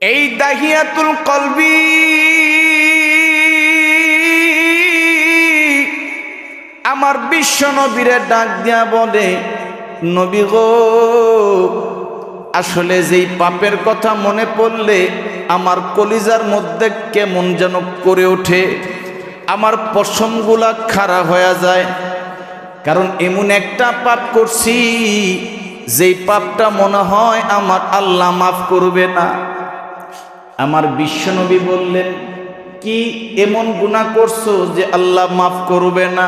এই দাহিয়াতুল কলবি আমার বিশ্ব নবীরে ডাক দিয়া বলে, নবী গো, আসলে যেই পাপের কথা মনে পড়লে আমার কলিজার মধ্যে কেমন যেন করে ওঠে, আমার পশমগুলা খাড়া হয়ে যায়। কারণ এমন একটা পাপ করছি যেই পাপটা মনে হয় আমার আল্লাহ মাফ করবে না। আমার বিশ্বনবী বললেন, কি এমন গুনাহ করছো যে আল্লাহ মাফ করবে না?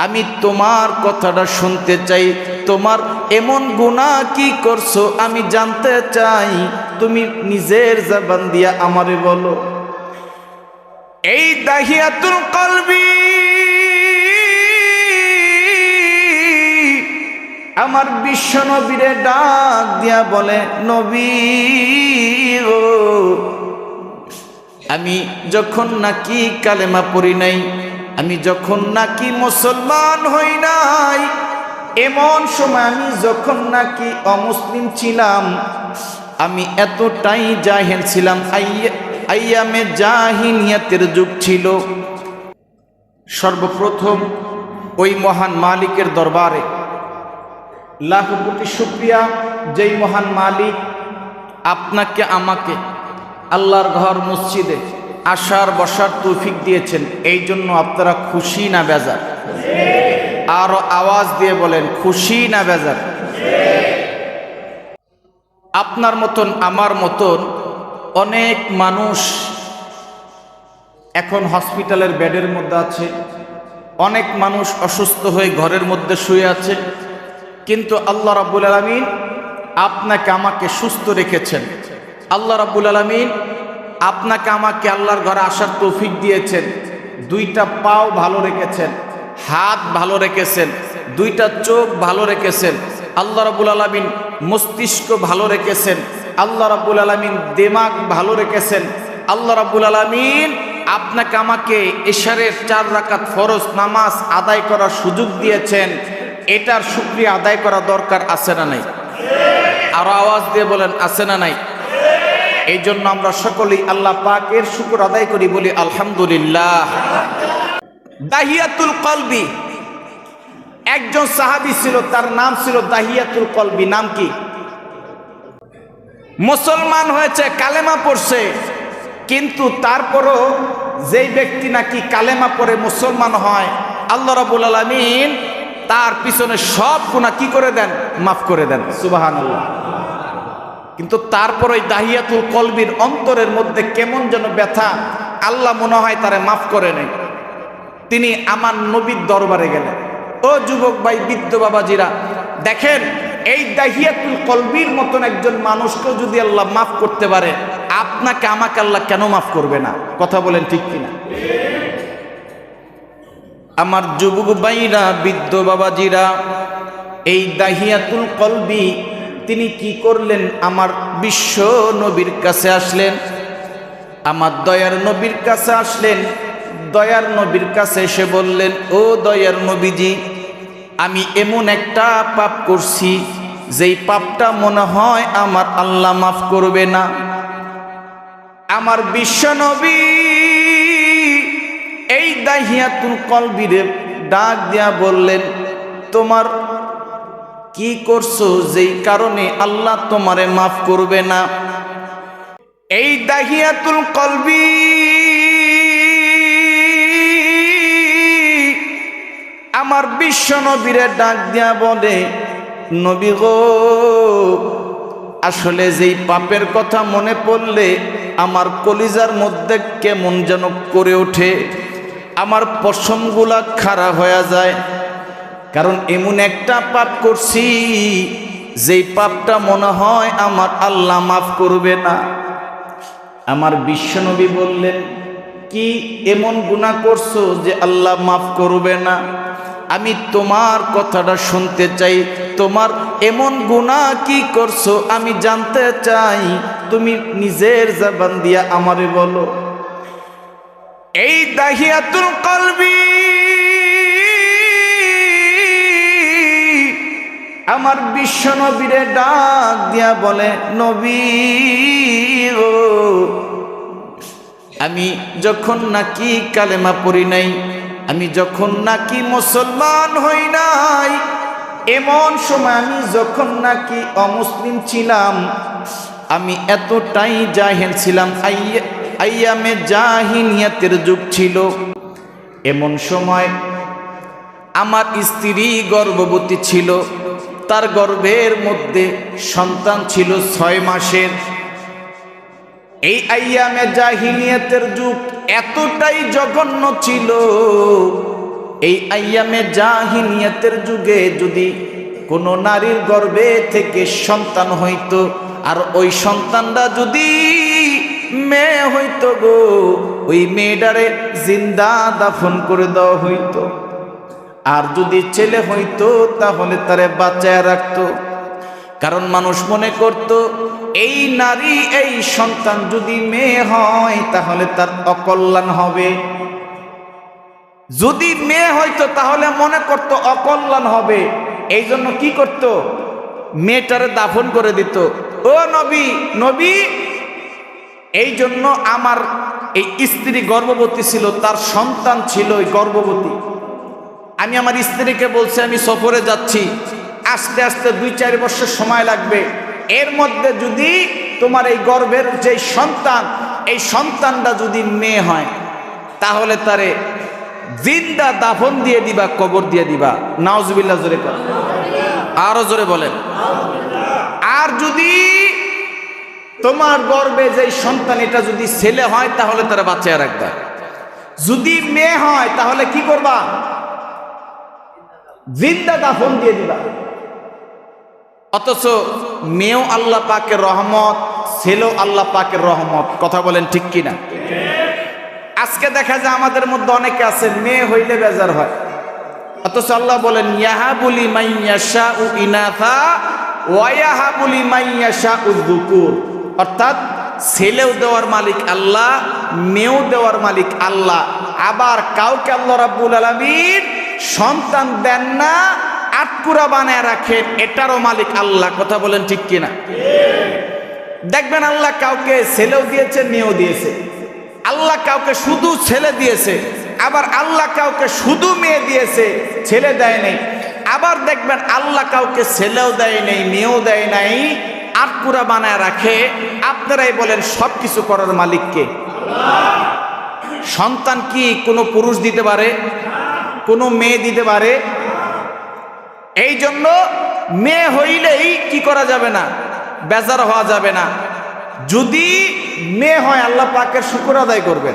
আমি তোমার কথাটা শুনতে চাই, তোমার এমন গুনাহ কি করছো আমি জানতে চাই, তুমি নিজের জবান দিয়া আমারে বলো। এই দাহিয়াতুল কলবি আমার বিশ্ব নবীরে ডাক দিয়া বলে, নবী ও, আমি যখন নাকি কালেমা পড়ি নাই, আমি যখন নাকি মুসলমান হই নাই, এমন সময় আমি যখন নাকি অমুসলিম ছিলাম, আমি এতটাই জাহেল ছিলাম, আইয়ামে জাহিলিয়াতের যুগ ছিল। সর্বপ্রথম ওই মহান মালিকের দরবারে লাখ কোটি শুকরিয়া, যেই মহান মালিক আপনাকে আমাকে আল্লাহর ঘর মসজিদে আসার বসার তৌফিক দিয়েছেন। এই জন্য আপনারা খুশি না বেজার? আরো আওয়াজ দিয়ে বলেন, খুশি না বেজার? আপনার মতন আমার মতন অনেক মানুষ এখন হসপিটালের বেডের মধ্যে আছে, অনেক মানুষ অসুস্থ হয়ে ঘরের মধ্যে শুয়ে আছে, কিন্তু আল্লাহ রাব্বুল আলামিন আপনাকে আমাকে সুস্থ রেখেছেন। আল্লাহ রাব্বুল আলামিন আপনাকে আমাকে আল্লাহর ঘরে আসার তৌফিক দিয়েছেন। দুইটা পাও ভালো রেখেছেন, হাত ভালো রেখেছেন, দুইটা চোখ ভালো রেখেছেন। আল্লাহ রাব্বুল আলামিন মস্তিষ্ক ভালো রেখেছেন। আল্লাহ রাব্বুল আলামিন দিমাগ ভালো রেখেছেন। আল্লাহ রাব্বুল আলামিন আপনাকে আমাকে ইশারের 4 রাকাত ফরজ নামাজ আদায় করার সুযোগ দিয়েছেন। এটার শুকরিয়া আদায় করা দরকার আছে না নাই? আরো আওয়াজ দিয়ে বলেন, আছে না নাই? এই জন্য আমরা সকলেই আল্লাহ পাকের শুকর আদায় করি, বলি আলহামদুলিল্লাহ। দাহিয়াতুল কলবি একজন সাহাবী ছিল, তার নাম ছিল দাহিয়াতুল কলবি। নাম কি? মুসলমান হয়েছে, কালেমা পড়ছে, কিন্তু তারপরও যেই ব্যক্তি নাকি কালেমা পড়ে মুসলমান হয়, আল্লাহ রাব্বুল আলামিন তার পিছনে সব গুনাহ কি করে দেন? মাফ করে দেন। সুবহানাল্লাহ। কিন্তু তারপর ওই দাহিয়াতুল কলবির অন্তরের মধ্যে কেমন যেন ব্যথা, আল্লাহ মনে হয় তারে মাফ করে নেই। তিনি আমার নবীর দরবারে গেলেন। ও যুবক ভাই, বৃদ্ধ বাবাজিরা, দেখেন, এই দাহিয়াতুল কলবির মতন একজন মানুষকেও যদি আল্লাহ মাফ করতে পারে, আপনাকে আমাকে আল্লাহ কেন মাফ করবে না? কথা বলেন ঠিক কিনা? আমার যুবক ভাইরা, বৃদ্ধ বাবাজিরা, এই দাহিয়াতুল কলবি তিনি কি করলেন? আমার বিশ্ব নবীর কাছে আসলেন, আমার দয়ার নবীর কাছে আসলেন। দয়ার নবীর কাছে এসে বললেন, ও দয়ার নবীজি, আমি এমন একটা পাপ করছি যেই পাপটা মনে হয় আমার আল্লাহ মাফ করবে না। আমার বিশ্ব নবী এই দাহিয়াতুল কলবিরে ডাক দিয়া বললেন, তোমার কি করছো যেই কারণে আল্লাহ তোমারে মাফ করবে না? এই দাহিয়াতুল কলবি আমার বিশ্ব নবীরে ডাক দিয়া বলে, নবী গো, আসলে যেই পাপের কথা মনে পড়লে আমার কলিজার মধ্যে কেমন যেন করে ওঠে, আমার পশমগুলা খাড়া হয়ে যায়। কারণ এমন একটা পাপ করছি যেই পাপটা মনে হয় আমার আল্লাহ মাফ করবে না। আমার বিশ্বনবী বললেন, কি এমন গুনাহ করছো যে আল্লাহ মাফ করবে না? আমি তোমার কথাটা শুনতে চাই, তোমার এমন গুনাহ কি করছো আমি জানতে চাই, তুমি নিজের জবান দিয়া আমারে বলো। এই দাহিয়াতুল কলবি আমার বিশ্ব নবীরে ডাক দিয়া বলে, নবী ও, আমি যখন নাকি কালেমা পড়ি নাই, আমি যখন নাকি মুসলমান হই নাই, এমন সময় আমি যখন নাকি অমুসলিম ছিলাম, আমি এতটাই জাহেল ছিলাম, আইয়ামে জাহিলিয়াতের যুগ ছিল। এমন সময় আমার স্ত্রী গর্ভবতী ছিল, তার গর্ভের মধ্যে সন্তান ছিল 6 মাসের। এই আইয়ামে জাহিলিয়াতের যুগ এতটাই জঘন্য ছিল, এই আইয়ামে জাহিলিয়াতের যুগে যদি কোনো নারীর গর্ভে থেকে সন্তান হইতো, আর ওই সন্তানটা যদি মেয়ে হইতো গো, ওই মেয়েটারে জিন্দা দাফন করে দেওয়া হইতো। আর যদি ছেলে হইতো তাহলে তারে বাঁচায় রাখতো। কারণ মানুষ মনে করত এই নারী, এই সন্তান যদি মেয়ে হয় তাহলে তার অকল্যাণ হবে। যদি মেয়ে হইতো তাহলে মনে করত অকল্যাণ হবে, এই জন্য কি করত, মেয়েটারে দাফন করে দিত। ও নবী, নবী, এই জন্য আমার এই স্ত্রী গর্ভবতী ছিল, তার সন্তান ছিল গর্ভবতী। আমি আমার স্ত্রীকে বলছি আমি সফরে যাচ্ছি, আস্তে আস্তে 2-4 বছর সময় লাগবে, এর মধ্যে যদি তোমার এই গর্ভের যে সন্তান, এই সন্তানটা যদি মেয়ে হয় তাহলে তারে জিন্দা দাফন দিয়ে দিবা, কবর দিয়ে দিবা। নাউজুবিল্লাহ, জোরে কর, আরো জোরে বলেন। আর যদি তোমার গর্ভে যে সন্তান এটা যদি ছেলে হয় তাহলে তারা বাঁচিয়ে রাখবা। যদি মেয়ে হয় তাহলে কি করবা, জিন্দা দাফন দিয়ে দিবা। অথচ মেয়েও আল্লাহ পাকের রহমত, ছেলেও আল্লাহ পাকের রহমত। কথা বলেন ঠিক কিনা? আজকে দেখা যায় আমাদের মধ্যে অনেকে আছে মেয়ে হইলে বেজার হয়, অথচ আল্লাহ বলেন ইয়াহাবুলি মাইয়াশাউ ইনাথা ওয়া ইয়াহাবুলি মাইয়াশাউ যুকুর। অর্থাৎ ছেলেও দেওয়ার মালিক আল্লাহ, মেয়েও দেওয়ার মালিক আল্লাহ। আবার কাউকে আল্লাহ রাব্বুল আলামিন সন্তান দেন না, আটকুরা বানায় রাখেন, এটারও মালিক আল্লাহ। কথা বলেন ঠিক কিনা? দেখবেন আল্লাহ কাউকে ছেলেও দিয়েছে, মেয়েও দিয়েছে। আল্লাহ কাউকে শুধু ছেলে দিয়েছে, আবার আল্লাহ কাউকে শুধু মেয়ে দিয়েছে, ছেলে দেয় নাই। আবার দেখবেন আল্লাহ কাউকে ছেলেও দেয় নাই, মেয়েও দেয় নাই, আটকুরা বানায় রাখে। আপনারাই বলেন সব কিছু করার মালিককে? সন্তান কি কোনো পুরুষ দিতে পারে? কোনো মেয়ে দিতে পারে? এই জন্য মেয়ে হইলেই কি করা যাবে না, বেজার হওয়া যাবে না। যদি মেয়ে হয় আল্লাহ পাকের শুকর আদায় করবে।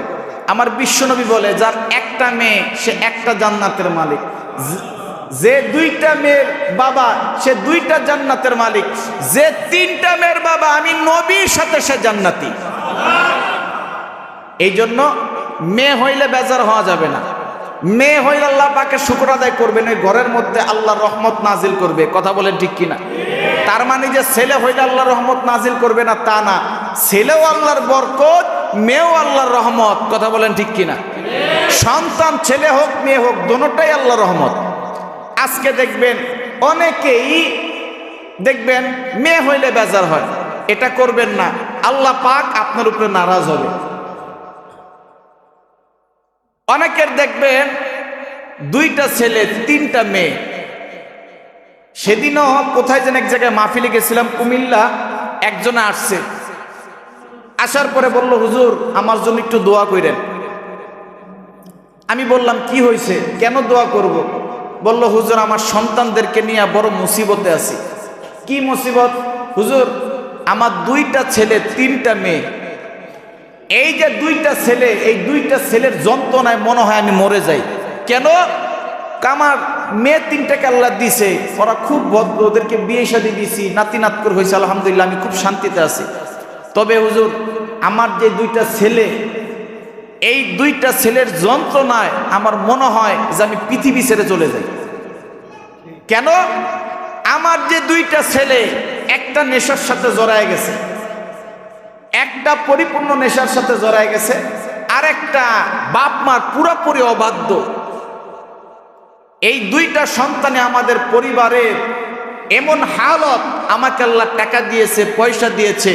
আমার বিশ্বনবী বলে যার একটা মেয়ে সে একটা জান্নাতের মালিক, যে 2টা মেয়ের বাবা সে 2টা জান্নাতের মালিক, যে 3টা মেয়ের বাবা আমি নবীর সাথে সে জান্নাতি। এই জন্য মেয়ে হইলে বেজার হওয়া যাবে না। মেয়ে হইলে আল্লাহ পাকের শুকর আদায় করবেন, ওই ঘরের মধ্যে আল্লাহর রহমত নাজিল করবে। কথা বলেন ঠিক কিনা? তার মানে যে ছেলে হইলে আল্লাহর রহমত নাজিল করবে না তা না, ছেলেও আল্লাহর বরকত, মেয়েও আল্লাহর রহমত। কথা বলেন ঠিক কিনা? সন্তান ছেলে হোক মেয়ে হোক দোনোটাই আল্লাহর রহমত। আজকে দেখবেন অনেকেই দেখবেন মেয়ে হইলে বেজার হয়, এটা করবেন না, আল্লাহ পাক আপনার উপরে নারাজ হবে। অনেকের দেখবেন 2টা ছেলে 3টা মেয়ে। সেদিনও কোথায় যেন এক জায়গায় মাহফিলে গেছিলাম, কুমিল্লা, একজনে আসছে, আসার পরে বলল হুজুর আমার জন্য একটু দোয়া করেন। আমি বললাম কি হয়েছে, কেন দোয়া করব? বলল হুজুর আমার সন্তানদেরকে নিয়ে বড় মুসিবতে আছি। কি মুসিবত? হুজুর আমার 2টা ছেলে 3টা মেয়ে, এই যে 2টা ছেলে, এই 2টা ছেলের যন্ত্রণায় মনে হয় আমি মরে যাই। কেন? আমার মেয়ে 3টাকে আল্লাহ দিছে, ওরা খুব ভদ্র, ওদেরকে বিয়ে শাদী দিছি, নাতি নাতকুর হয়েছে, আলহামদুলিল্লাহ আমি খুব শান্তিতে আছি। তবে হুজুর আমার যে 2টা ছেলে, এই 2টা ছেলের যন্ত্রণায় আমার মনে হয় যে আমি পৃথিবী ছেড়ে চলে যাই। কেন? আমার যে 2টা ছেলে একটা নেশার সাথে জড়ায় গেছে, একটা পরিপূর্ণ নেশার সাথে জড়ায় গেছে, আর একটা বাপ মার পুরোপুরি অবাধ্য। এই 2টা সন্তানে আমাদের পরিবারের এমন হালত, আমাকে আল্লাহ টাকা দিয়েছে, পয়সা দিয়েছে,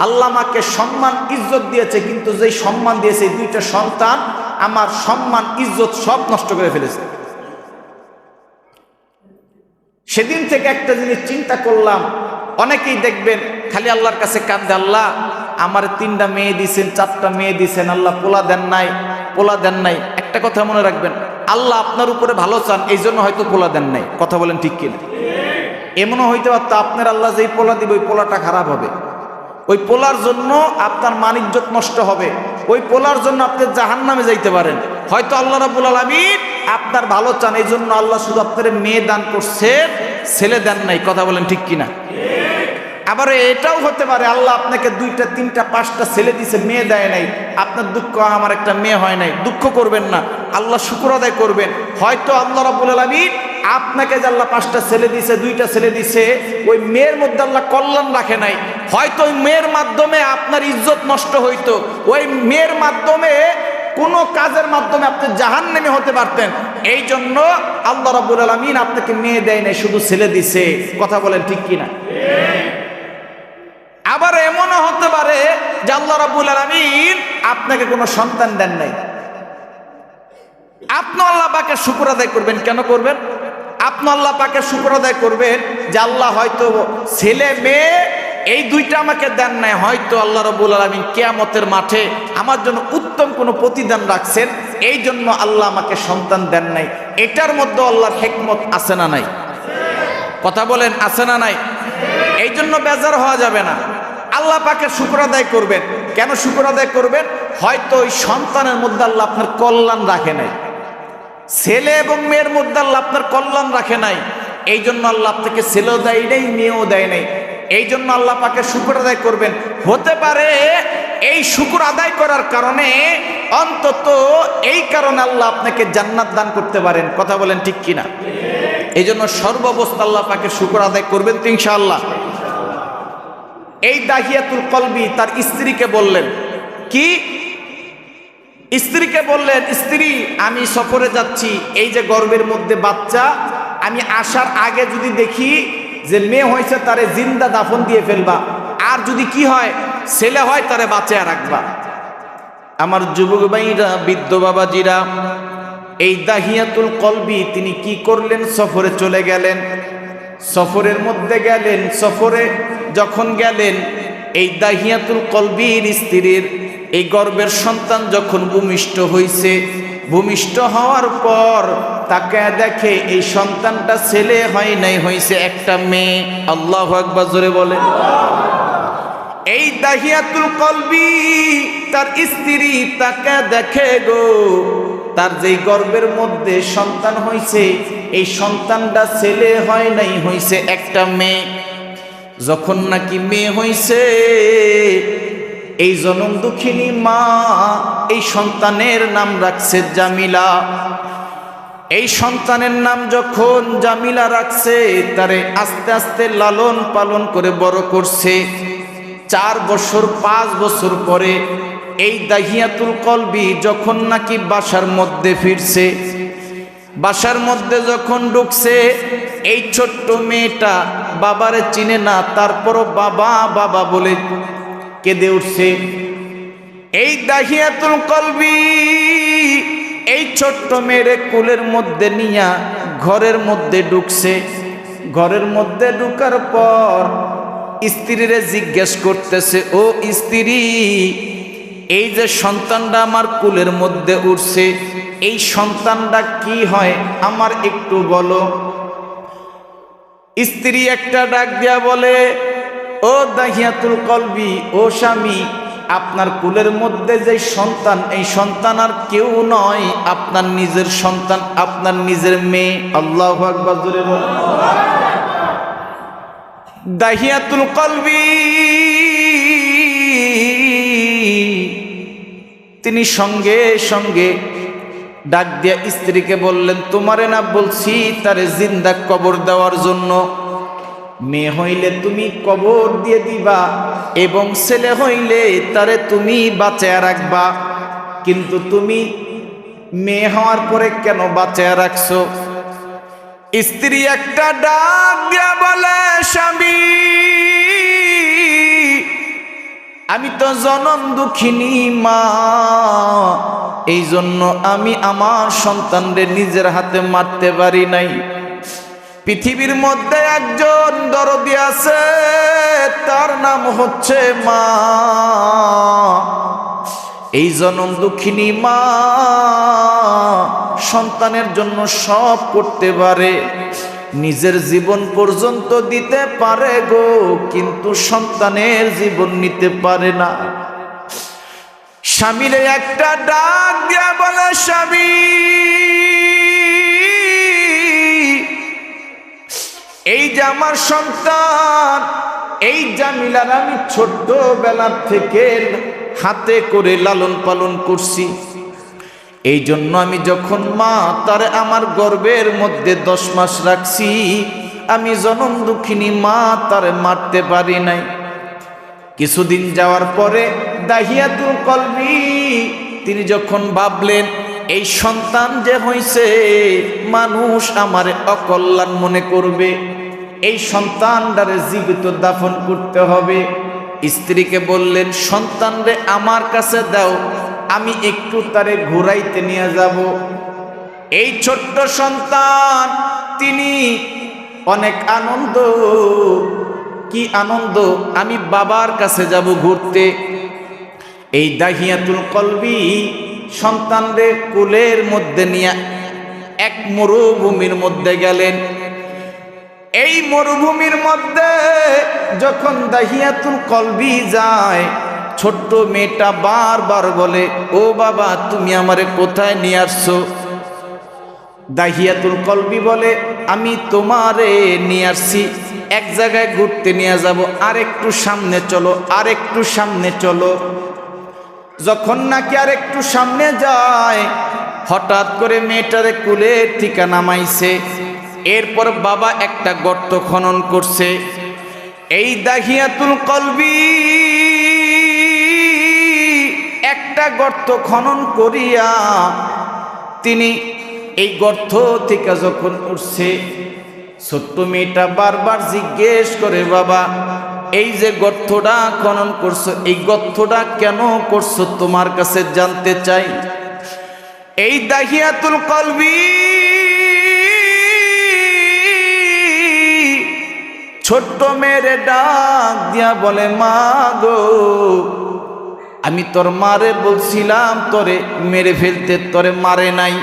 আল্লাহ আমাকে সম্মান ইজ্জত দিয়েছে, কিন্তু যেই সম্মান দিয়েছে এই দুইটা সন্তান আমার সম্মান ইজ্জত সব নষ্ট করে ফেলেছে। সেদিন থেকে একটা জিনিস চিন্তা করলাম, অনেকেই দেখবেন খালি আল্লাহর কাছে কাঁদে, আল্লাহ আমার 3টা মেয়ে দিছেন, 4টা মেয়ে দিছেন, আল্লাহ পোলা দেন নাই, পোলা দেন নাই। একটা কথা মনে রাখবেন, আল্লাহ আপনার উপরে ভালো চান, এই জন্য হয়তো পোলা দেন নাই। কথা বলেন ঠিক কিনা? এমনও হইতে পারতো আপনার আল্লাহ যেই পোলা দিবে ওই পোলাটা খারাপ হবে, ওই পোলার জন্য আপনার মান ইজ্জত নষ্ট হবে, ওই পোলার জন্য আপনি জাহান্নামে যাইতে পারেন। হয়তো আল্লাহ রাব্বুল আলামিন আপনার ভালো চান, এই জন্য আল্লাহ শুধু আপনার মেয়ে দান করছে, ছেলে দেন নাই। কথা বলেন ঠিক কিনা? আবার এটাও হতে পারে আল্লাহ আপনাকে 2টা 3টা 5টা ছেলে দিছে, মেয়ে দেয় নাই। আপনার দুঃখ, আমার একটা মেয়ে হয় নাই, দুঃখ করবেন না, আল্লাহ শুকর আদায় করবেন। হয়তো আল্লাহ রাব্বুল আলামিন আপনাকে যে আল্লাহ 5টা ছেলে দিছে, 2টা ছেলে দিছে, ওই মেয়ের মধ্যে আল্লাহ কল্যাণ রাখে নাই। হয়তো ওই মেয়ের মাধ্যমে আপনার ইজ্জত নষ্ট হইতো, ওই মেয়ের মাধ্যমে কোন কাজের মাধ্যমে আপনি জাহান্নামী হতে পারতেন। এই জন্য আল্লাহ রাব্বুল আলামিন আপনাকে মেয়ে দেয় নাই, শুধু ছেলে দিছে। কথা বলেন ঠিক কিনা? আবার এমনও হতে পারে যে আল্লাহ রাব্বুল আলামিন আপনাকে কোনো সন্তান দেন নাই, আপনি আল্লাহ পাকের শুকর আদায় করবেন। কেন করবেন? আপনি আল্লাহ পাকের শুকর আদায় করবেন যে আল্লাহ হয়তো ছেলে মেয়ে এই 2টা আমাকে দেন নাই, হয়তো আল্লাহ রাব্বুল আলামিন কিয়ামতের মাঠে আমার জন্য উত্তম কোনো প্রতিদান রাখছেন, এই জন্য আল্লাহ আমাকে সন্তান দেন নাই। এটার মধ্যে আল্লাহর হিকমত আছে না নাই? কথা বলেন আছে না নাই? এই জন্য বেজার হওয়া যাবে না, আল্লাহ পাকের শুকর আদায় করবেন। কেন শুকর আদায় করবেন? হয়তো ওই সন্তানের মধ্যে আল্লাহ আপনার কল্যাণ রাখে নাই, ছেলে এবং মেয়ের মধ্যে আল্লাহ আপনার কল্যাণ রাখে নাই, এই জন্য আল্লাহ আপনাকে ছেলেও দেয় নাই, মেয়েও দেয় নাই। এই জন্য আল্লাহ পাকের শুকর আদায় করবেন। হতে পারে এই শুকর আদায় করার কারণে, অন্তত এই কারণে আল্লাহ আপনাকে জান্নাত দান করতে পারেন। কথা বলেন ঠিক কিনা? এই জন্য সর্বাবস্থা আল্লাহ পাকের শুকর আদায় করবেন তো ইনশাআল্লাহ। এই দাহিয়াতুল কলবি তার স্ত্রীকে বললেন, কি স্ত্রীকে বললেন, স্ত্রী আমি সফরে যাচ্ছি, এই যে গর্ভের মধ্যে বাচ্চা, আমি আসার আগে যদি দেখি যে মেয়ে হয়েছে তারে জিন্দা দাফন দিয়ে ফেলবা, আর যদি কি হয় ছেলে হয় তারে বাঁচিয়ে রাখবা। আমার যুবক ভাইরা, বৃদ্ধ বাবাজিরা, এই দাহিয়াতুল কলবি তিনি কি করলেন? সফরে চলে গেলেন, সফরের মধ্যে গেলেন। সফরে যখন গেলেন, এই দাহিয়াতুল কলবির স্ত্রীর এই গর্ভের সন্তান যখন ভূমিষ্ঠ হয়েছে, ভূমিষ্ঠ হওয়ার পর তাকে দেখে এই সন্তানটা ছেলে হয় নাই, হয়েছে একটা মেয়ে। আল্লাহু আকবার জোরে বলে। এই দাহিয়াতুল কলবি তার স্ত্রী তাকে দেখে গো, তার যেই গর্ভের মধ্যে সন্তান হয়েছে, এই সন্তানটা ছেলে হয় নাই, হয়েছে একটা মেয়ে। যখন নাকি মেয়ে হয়েছে, এই জনম দুঃখিনী মা এই সন্তানের নাম রাখছে জামিলা। এই সন্তানের নাম যখন জামিলা রাখছে, তারে আস্তে আস্তে লালন পালন করে বড় করছে। 4 বছর 5 বছর পরে এই দাহিয়াতুল কলবি যখন নাকি বাসার মধ্যে ফিরছে, বাসার মধ্যে যখন ঢুকছে, এই ছোট্ট মেয়েটা বাবারে চিনে না, তারপরও বাবা বাবা বলে কেঁদে উঠছে। এই দাহিয়াতুল কলবি এই ছোট্ট মেয়েরে কুলের মধ্যে নিয়া ঘরের মধ্যে ঢুকছে। ঘরের মধ্যে ঢুকার পর স্ত্রীরে জিজ্ঞেস করতেছে, ও স্ত্রী, এই যে সন্তানটা আমার কুলের মধ্যে উঠছে, এই সন্তানটা কি হয় আমার একটু বলো। স্ত্রী একটা ডাক দিয়া বলে, ও দাহিয়াতুল কলবি, ও স্বামী, আপনার কুলের মধ্যে যে সন্তান, এই সন্তান আর কেউ নয়, আপনার নিজের সন্তান, আপনার নিজের মেয়ে। আল্লাহু আকবার জোরে বলেন। দাহিয়াতুল কলবি তিনি সঙ্গে সঙ্গে ডাক দিয়া স্ত্রীকে বললেন, তোমারে না বলছি তারে জিন্দা কবর দেওয়ার জন্য? মেয়ে হইলে তুমি কবর দিয়ে দিবা, এবং ছেলে হইলে তারে তুমি বাঁচায়া রাখবা, কিন্তু তুমি মেয়ে হওয়ার পরে কেন বাঁচায়া রাখছো? স্ত্রী একটা ডাক দিয়া বলে, স্বামী, আমি তো জনম দুঃখিনী মা, এই জন্য আমি আমার সন্তানদের নিজের হাতে মারতে পারি নাই। পৃথিবীর মধ্যে একজন দরদি আছে, তার নাম হচ্ছে মা। এই জনম দুঃখিনী মা সন্তানের জন্য সব করতে পারে, নিজের জীবন পর্যন্ত দিতে পারে গো, কিন্তু সন্তানের জীবন নিতে পারে না। স্বামীর একটা ডাক দিয়া বলে, স্বামী এই যে আমার সন্তান, এই জামিলার আমি ছোট্টবেলার থেকে হাতে করে লালন পালন করছি। এই জন্য আমি যখন মা তার আমার গর্ভের মধ্যে 10 মাস রাখছি, আমি জনম দুঃখিনী মা তার মারতে পারি নাই। কিছুদিন যাওয়ার পরে দাহিয়াতুল কলবি তিনি যখন ভাবলেন এই সন্তান যে হইছে, মানুষ আমারে অকল্যাণ মনে করবে, এই সন্তানটারে জীবিত দাফন করতে হবে। স্ত্রীকে বললেন, সন্তানরে আমার কাছে দাও, আমি একটু তারে ঘুরাইতে নিয়ে যাব। এই ছোট্ট সন্তান তিনি অনেক আনন্দ, কি আনন্দ, আমি বাবার কাছে যাব ঘুরতে। এই দাহিয়াতুল কলবি সন্তানরে কোলের মধ্যে নিয়ে এক মরুভূমির মধ্যে গেলেন। এই মরুভূমির মধ্যে যখন দাহিয়াতুল কলবি যায়, ছোট্ট মেয়েটা বারবার বলে, ও বাবা তুমি আমারে কোথায় নিয়ে আসছো? দাহিয়াতুল কলবি বলে, আমি তোমারে নিয়ে আসছি, এক জায়গায় ঘুরতে নিয়ে যাব, আর একটু সামনে চলো, আর একটু সামনে চলো। যখন নাকি আর একটু সামনে যায়, হঠাৎ করে মেয়েটারে কুলে থেকে নামাইছে। এরপর বাবা একটা গর্ত খনন করছে। এই দাহিয়াতুল কলবি একটা গর্ত খনন করিয়া তিনি এই গর্ত থেকে যখন উঠছে, ছোট্ট মেয়েটা বারবার জিজ্ঞেস করে, বাবা এই যে গর্তটা খনন করছো, এই গর্তটা কেন করছো তোমার কাছে জানতে চাই। এই দাহিয়াতুল কলবি ছোট্ট মেয়েরে ডাক দিয়া বলে, মা গো আমি তোর মারে বলছিলাম তোরে মেরে ফেলতে, তোরে মারে নাই।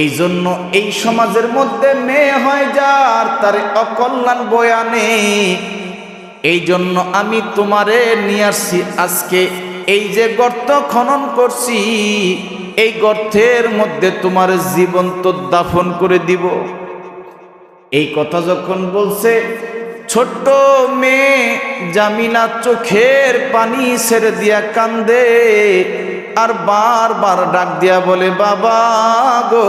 এই জন্য এই সমাজের মধ্যে মেয়ে হয় যার, তারে অকল্যাণ বয়ানে, এই জন্য আমি তোমারে নিয়ে আসছি আজকে। এই যে গর্ত খনন করছি, এই গর্তের মধ্যে তোমার জীবন্ত দাফন করে দিব। এই কথা যখন বলছে, ছোট্ট মেয়ে জামিলা চোখের পানি ছেড়ে দিয়া কান্দে, আর বারবার ডাক দিয়া বলে, বাবা গো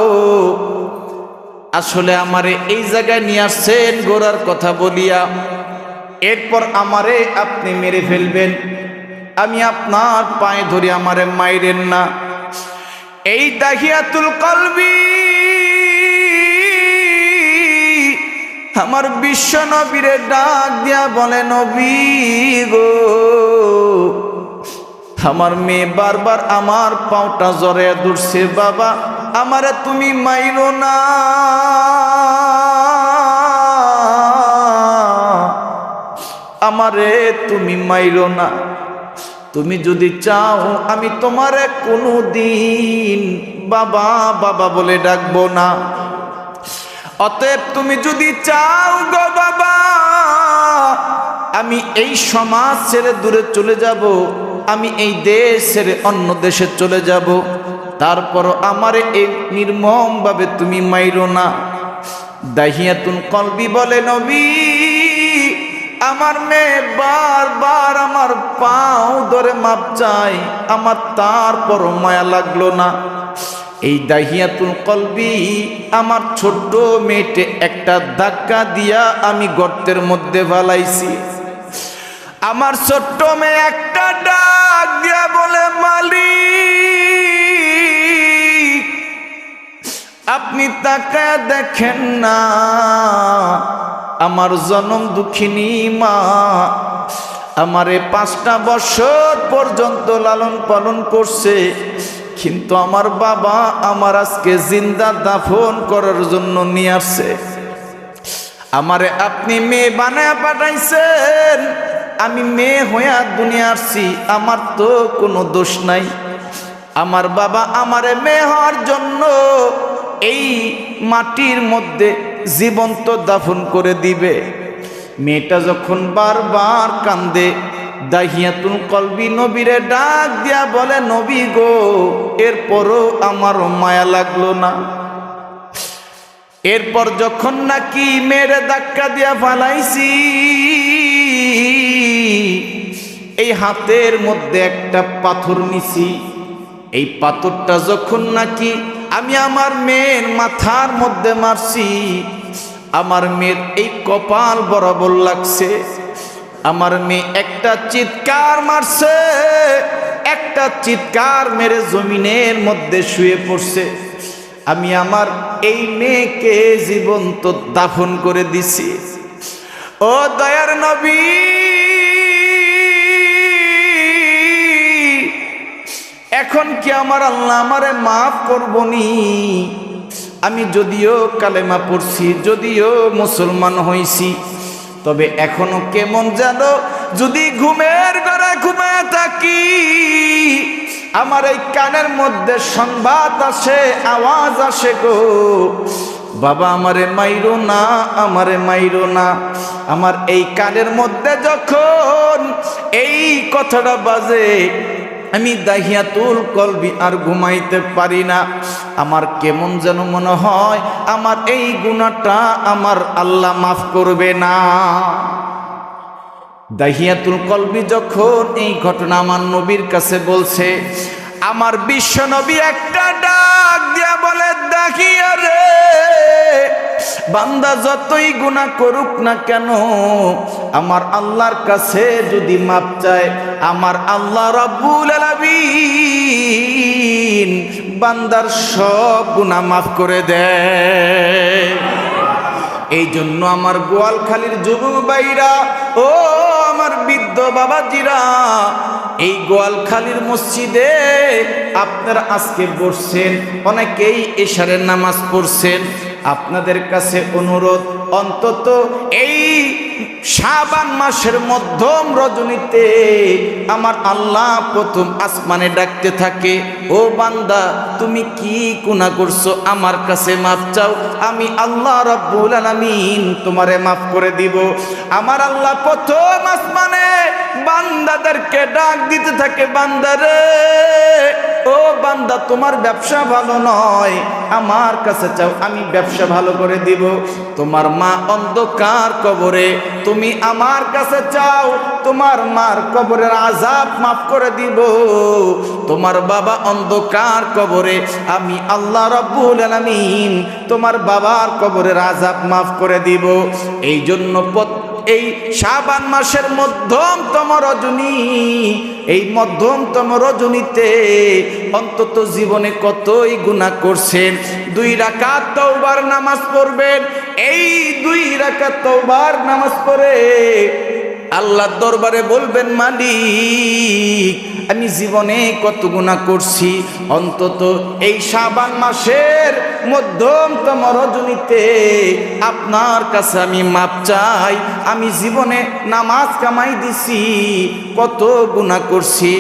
আসলে আমারে এই জায়গায় নিয়ে আসছেন গোরার কথা বলিয়া, এরপর আমারে আপনি মেরে ফেলবেন, আমি আপনার পায়ে ধরে আমারে মাইরেন না। এই দাহিয়াতুল কলবি আমার বিশ্ব নবীরে ডাক দিয়া বলে, নবী গো আমার মেয়ে বারবার আমার পাওটা জড়াইয়া ধরছে, বাবা আমারে তুমি মাইরো না, আমারে তুমি মাইরো না। তুমি যদি চাও আমি তোমারে কোনো দিন বাবা বাবা বলে ডাকবো না। অতএব তুমি যদি চাও গো বাবা, আমি এই সমাজ ছেড়ে দূরে চলে যাব, আমি এই দেশ ছেড়ে অন্য দেশে চলে যাব, তারপর আমারে এই নির্মমভাবে তুমি মাইরো না। দাহিয়াতুল কলবি বলে, নবী আমার মেয়ে বারবার আমার পাও ধরে মাপ চাই, আমার তারপর মায়া লাগলো না। এই দাহিয়াতুল কলবি আমার ছোট্ট মেয়েটে একটা ধাক্কা দিয়া আমি গর্তের মধ্যে ফালাইছি। আমার ছোট্ট মেয়ে একটা ডাক দিয়া বলে, মালিক আপনি তাকায় দেখেন না, আমার জনম দুঃখিনী মা আমারে 5টা বছর পর্যন্ত লালন পালন করছে, কিন্তু আমার বাবা আমার আজকে জিন্দা দাফন করার জন্য নিয়ে আসছে। আমারে আপনি মেয়ে বানায় পাঠাইছেন, আমি মেয়ে হইয়া দুনিয়া আসছি, আমার তো কোনো দোষ নাই। আমার বাবা আমারে মেয়ে হওয়ার জন্য এই মাটির মধ্যে জীবন্ত দাফন করে দিবে। মেয়েটা যখন বারবার কান্দে, দাহিয়াতুল কলবি নবীরে ডাক দিয়া বলে, নবী গো, এরপরও আমারও মায়া লাগলো না। এরপর যখন নাকি মেয়েরে ধাক্কা দিয়া ফালাইছি, এই হাতের মধ্যে একটা পাথর নিছি, এই পাথরটা যখন নাকি আমি আমার মেয়ের মাথার মধ্যে মারছি, আমার মেয়ের এই কপাল বরাবর লাগছে। আমার মেয়ে একটা চিৎকার মারছে, একটা চিৎকার মেরে জমিনের মধ্যে শুয়ে পড়ছে। আমি আমার এই মেয়েকে জীবন্ত দাফন করে দিছি। ও দয়ার নবী, এখন কি আমার আল্লাহ আমারে মাফ করবনি? আমি যদিও কালেমা পড়ছি, যদিও মুসলমান হইছি, তবে এখনো কেমন যেন যদি ঘুমের ঘরে ঘুমায় থাকি, আমার এই কানের মধ্যে সংবাদ আসে, আওয়াজ আসে, গো বাবা আমারে মাইরো না, আমারে মাইরো না। আমার এই কানের মধ্যে যখন এই কথাটা বাজে, আমি দাহিয়াতুল কলবি আর ঘুমাইতে পারি না। আমার কেমন যেন মনে হয় আমার এই গুনাহটা আমার আল্লাহ মাফ করবে না। দাহিয়াতুল কলবি যখন এই ঘটনা আমার নবীর কাছে বলছে, আমার বিশ্ব নবী একটা ডাক দিয়া বলে, দাহিয়া রে, বান্দা যতই গুনাহ করুক না কেন, আমার আল্লাহর কাছে যদি মাপ চায়, আমার আল্লাহ রাব্বুল আলামিন বান্দার সব গুনাহ মাফ করে দেয়। এই জন্য আমার গোয়ালখালীর যুবক ভাইরা, ও আমার বৃদ্ধ বাবাজিরা, এই গোয়ালখালীর মসজিদে আপনারা আজকে বসছেন, অনেকেই এশারের নামাজ পড়ছেন। আপনাদের কাছে অনুরোধ, অন্তত এই শাবান মাসের মধ্যম রজনীতে আমার আল্লাহ প্রথম আসমানে ডাকতে থাকে, ও বান্দা তুমি কি গুনাহ করছো, আমার কাছে মাফ চাও, আমি আল্লাহ রাব্বুল আলামিন তোমারে মাফ করে দিব। আমার আল্লাহ প্রথম আসমানে বান্দাদেরকে ডাক দিতে থাকে, বান্দারে, ও বান্দা তোমার ব্যবসা ভালো নয়, আমার কাছে চাও, আমি ব্যবসা ভালো করে দিব। তোমার মা অন্ধকার কবরে, তুমি আমার কাছে চাও, তোমার মার কবরের আযাব মাফ করে দিব। তোমার বাবা অন্ধকার কবরে, আমি আল্লাহ রাব্বুল আলামিন তোমার বাবার কবরের আযাব মাফ করে দিব। এই জন্য এই শাবান মাসের মধ্যমতম রজনী, এই মধ্যমতম রজনীতে অন্তত জীবনে কতই গুনাহ করছেন, 2 রাকাত তওবার নামাজ পড়বেন। এই 2 রাকাত তওবার নামাজ পড়ে আল্লাহর দরবারে বলবেন, মালিক আমি জীবনে কত গুনাহ করছি, অন্তত এই শাবান মাসের মধ্যমতম রজনীতে আপনার কাছে আমি মাপ চাই। আমি জীবনে নামাজ কামাই দিছি, কত গুনাহ করছি,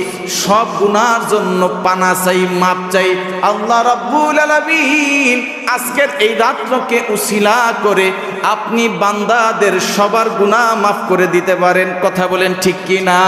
সব গুনার জন্য পানা চাই, মাপ চাই। আল্লাহ রাব্বুল আলামিন আজকের এই রাত্রকে উসিলা করে আপনি বান্দাদের সবার গুনাহ মাফ করে দিতে পারেন। কথা বলেন ঠিক কি না?